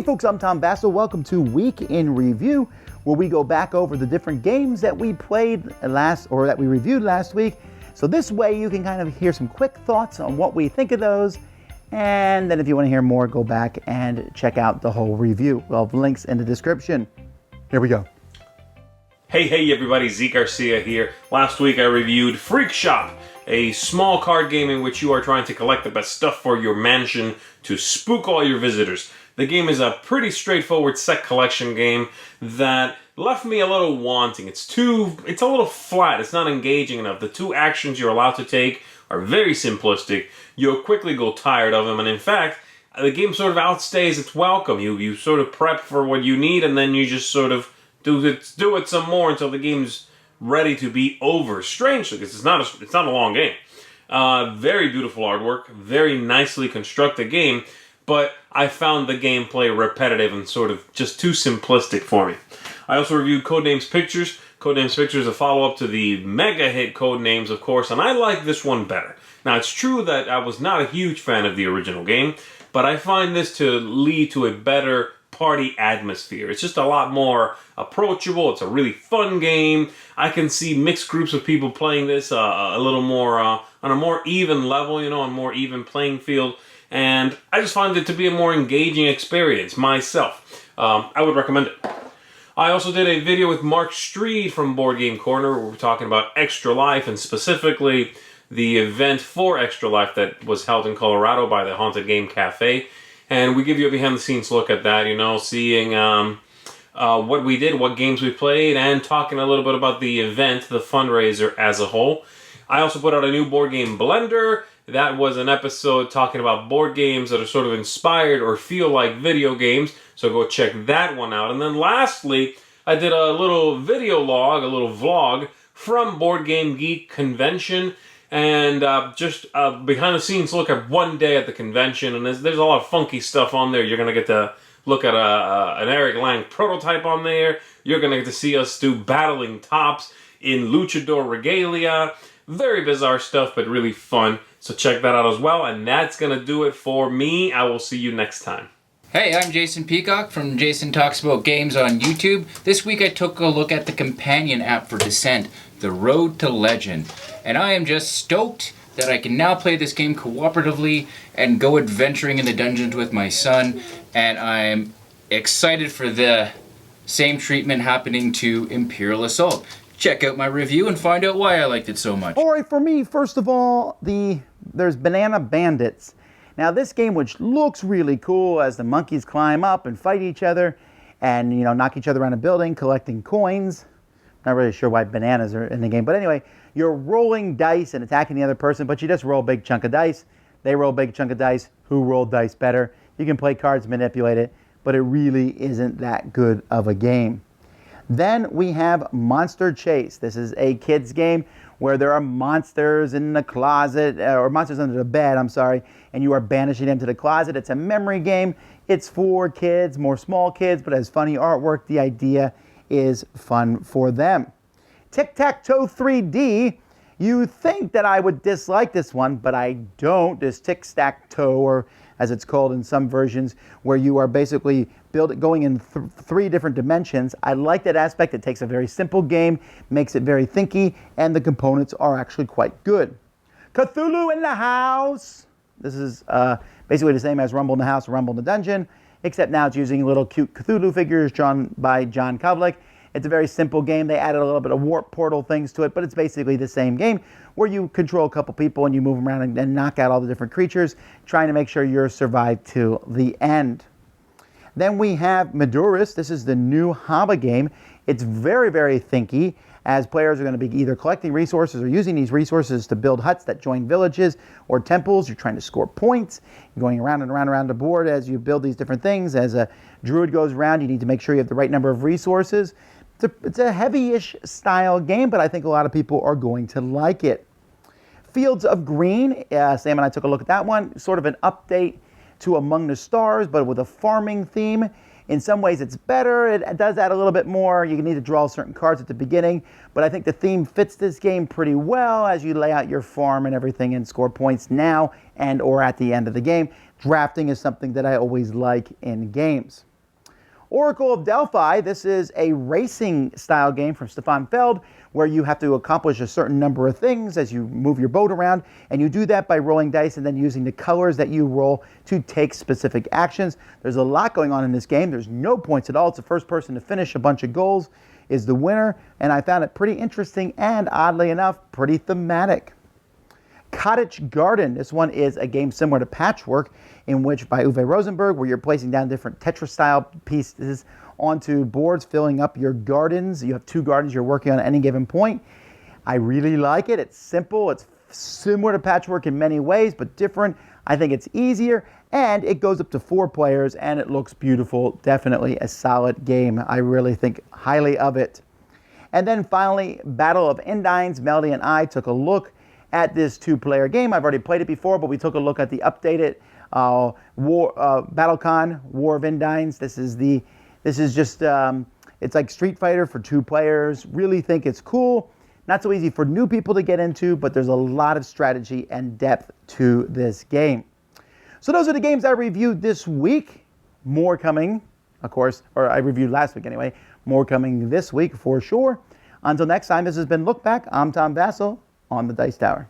folks, I'm Tom Vasel. Welcome to Week in Review, where we go back over the different games that we played that we reviewed last week. So this way you can kind of hear some quick thoughts on what we think of those. And then if you want to hear more, go back and check out the whole review. We'll have links in the description. Here we go. Hey everybody, Garcia here. Last week I reviewed Freak Shop, a small card game in which you are trying to collect the best stuff for your mansion to spook all your visitors. The game is a pretty straightforward set collection game that left me a little wanting. It's a little flat, it's not engaging enough. The two actions you're allowed to take are very simplistic. You'll quickly go tired of them, and in fact, the game sort of outstays its welcome. You sort of prep for what you need, and then you just sort of do it some more until the game's ready to be over. Strangely, because it's not a long game. Very beautiful artwork, very nicely constructed game, but I found the gameplay repetitive and sort of just too simplistic for me. I also reviewed Codenames Pictures. Codenames Pictures is a follow-up to the mega hit Codenames, of course, and I like this one better. Now, it's true that I was not a huge fan of the original game, but I find this to lead to a better party atmosphere. It's just a lot more approachable. It's a really fun game. I can see mixed groups of people playing this a little more on a more even level, on a more even playing field. And I just find it to be a more engaging experience myself. I would recommend it. I also did a video with Mark Streed from Board Game Corner where we're talking about Extra Life, and specifically the event for Extra Life that was held in Colorado by the Haunted Game Cafe. And we give you a behind-the-scenes look at that, seeing what we did, what games we played, and talking a little bit about the event, the fundraiser as a whole. I also put out a new board game blender. That was an episode talking about board games that are sort of inspired or feel like video games, so go check that one out. And then lastly, I did a little video log, a little vlog from Board Game Geek Convention, and just behind the scenes look at one day at the convention. And there's a lot of funky stuff on there. You're going to get to look at an Eric Lang prototype on there. You're going to get to see us do battling tops in luchador regalia. Very bizarre stuff, but really fun. So check that out as well. And that's going to do it for me. I will see you next time. Hey, I'm Jason Peacock from Jason Talks About Games on YouTube. This week I took a look at the companion app for Descent, The Road to Legend. And I am just stoked that I can now play this game cooperatively and go adventuring in the dungeons with my son. And I'm excited for the same treatment happening to Imperial Assault. Check out my review and find out why I liked it so much. All right, for me, first of all, there's Banana Bandits. Now, this game, which looks really cool as the monkeys climb up and fight each other and, knock each other around a building, collecting coins. Not really sure why bananas are in the game. But anyway, you're rolling dice and attacking the other person, but you just roll a big chunk of dice. They roll a big chunk of dice. Who rolled dice better? You can play cards, manipulate it, but it really isn't that good of a game. Then we have Monster Chase. This is a kid's game where there are monsters in the closet, or monsters under the bed, and you are banishing them to the closet. It's a memory game. It's for kids, more small kids, but has funny artwork. The idea is fun for them. Tic-Tac-Toe 3D. You think that I would dislike this one, but I don't. This Tic-Tac-Toe, or as it's called in some versions, where you are basically going in three different dimensions. I like that aspect. It takes a very simple game, makes it very thinky, and the components are actually quite good. Cthulhu in the House. This is basically the same as Rumble in the House, Rumble in the Dungeon, except now it's using little cute Cthulhu figures drawn by John Kovlik. It's a very simple game. They added a little bit of warp portal things to it, but it's basically the same game where you control a couple people and you move them around and knock out all the different creatures, trying to make sure you survive to the end. Then we have Maduris. This is the new Haba game. It's very, very thinky, as players are going to be either collecting resources or using these resources to build huts that join villages or temples. You're trying to score points. You're going around and around the board as you build these different things. As a druid goes around, you need to make sure you have the right number of resources. It's a heavy-ish style game, but I think a lot of people are going to like it. Fields of Green. Sam and I took a look at that one. Sort of an update to Among the Stars, but with a farming theme. In some ways it's better. It does add a little bit more. You need to draw certain cards at the beginning, but I think the theme fits this game pretty well as you lay out your farm and everything and score points now and or at the end of the game. Drafting is something that I always like in games. Oracle of Delphi, this is a racing style game from Stefan Feld where you have to accomplish a certain number of things as you move your boat around, and you do that by rolling dice and then using the colors that you roll to take specific actions. There's a lot going on in this game. There's no points at all. It's the first person to finish a bunch of goals is the winner, and I found it pretty interesting and, oddly enough, pretty thematic. Cottage Garden. This one is a game similar to Patchwork, in which by Uwe Rosenberg, where you're placing down different Tetris-style pieces onto boards, filling up your gardens. You have 2 gardens you're working on at any given point. I really like it. It's simple. It's similar to Patchwork in many ways, but different. I think it's easier, and it goes up to 4 players, and it looks beautiful. Definitely a solid game. I really think highly of it. And then finally, Battle of Endines. Melody and I took a look at this 2-player game. I've already played it before, but we took a look at the updated BattleCon War of Endines. This is just it's like Street Fighter for 2 players. Really think it's cool. Not so easy for new people to get into, but there's a lot of strategy and depth to this game. So those are the games I reviewed this week. More coming, of course, or I reviewed last week anyway. More coming this week for sure. Until next time, this has been Look Back. I'm Tom Vasel on the Dice Tower.